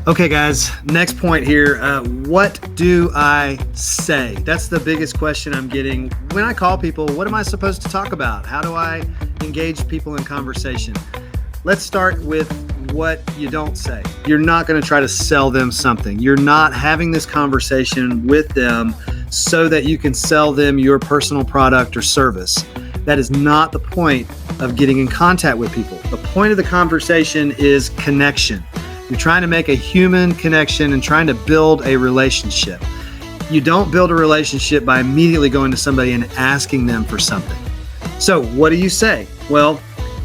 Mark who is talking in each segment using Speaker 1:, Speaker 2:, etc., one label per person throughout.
Speaker 1: Okay, guys, next point here. What do I say? That's the biggest question I'm getting. When I call people, what am I supposed to talk about? How do I engage people in conversation? Let's start with what you don't say. You're not going to try to sell them something. You're not having this conversation with them so that you can sell them your personal product or service. That is not the point of getting in contact with people. The point of the conversation is connection. You're trying to make a human connection and trying to build a relationship. You don't build a relationship by immediately going to somebody and asking them for something. So what do you say? Well,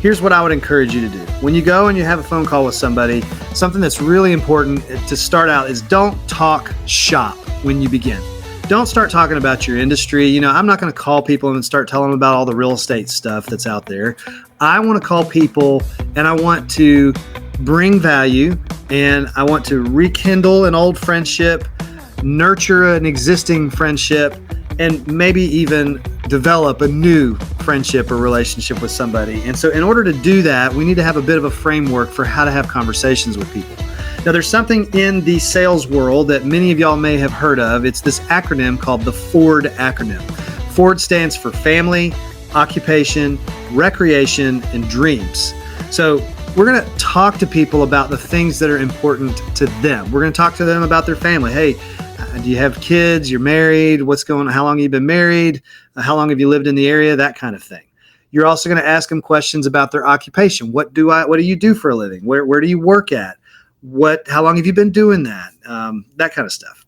Speaker 1: here's what I would encourage you to do. When you go and you have a phone call with somebody, something that's really important to start out is don't talk shop when you begin. Don't start talking about your industry. I'm not going to call people and start telling them about all the real estate stuff that's out there. I want to call people and I want to bring value and I want to rekindle an old friendship, nurture an existing friendship, and maybe even develop a new friendship or relationship with somebody. And so in order to do that, we need to have a bit of a framework for how to have conversations with people. Now, there's something in the sales world that many of y'all may have heard of. It's this acronym called the FORD acronym. FORD stands for family, occupation, recreation, and dreams. So we're going to talk to people about the things that are important to them. We're going to talk to them about their family. Hey, do you have kids? You're married? What's going on? How long have you been married? How long have you lived in the area? That kind of thing. You're also going to ask them questions about their occupation. What do you do for a living? Where do you work at? How long have you been doing that? That kind of stuff.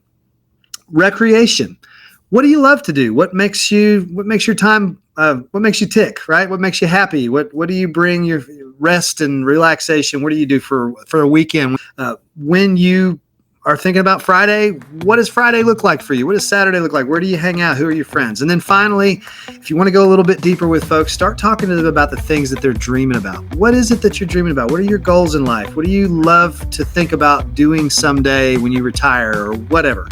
Speaker 1: Recreation. What do you love to do? What makes your time, what makes you tick, right? What makes you happy? What do you bring your rest and relaxation? What do you do for a weekend? When you are thinking about Friday, what does Friday look like for you? What does Saturday look like? Where do you hang out? Who are your friends? And then finally, if you want to go a little bit deeper with folks, start talking to them about the things that they're dreaming about. What is it that you're dreaming about? What are your goals in life? What do you love to think about doing someday when you retire or whatever?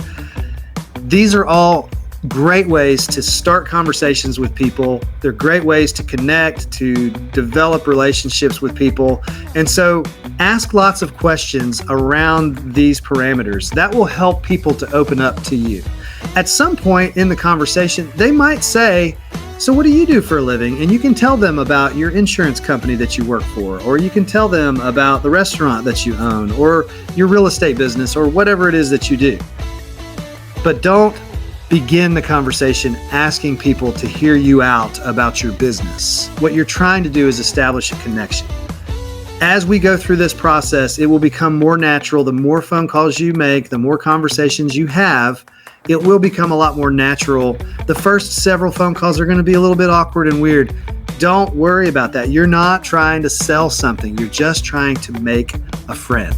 Speaker 1: These are all great ways to start conversations with people. They're great ways to connect, to develop relationships with people. And so ask lots of questions around these parameters. That will help people to open up to you. At some point in the conversation, they might say, so what do you do for a living? And you can tell them about your insurance company that you work for, or you can tell them about the restaurant that you own, or your real estate business, or whatever it is that you do. But don't begin the conversation asking people to hear you out about your business. What you're trying to do is establish a connection. As we go through this process, it will become more natural. The more phone calls you make, the more conversations you have, it will become a lot more natural. The first several phone calls are going to be a little bit awkward and weird. Don't worry about that. You're not trying to sell something. You're just trying to make a friend.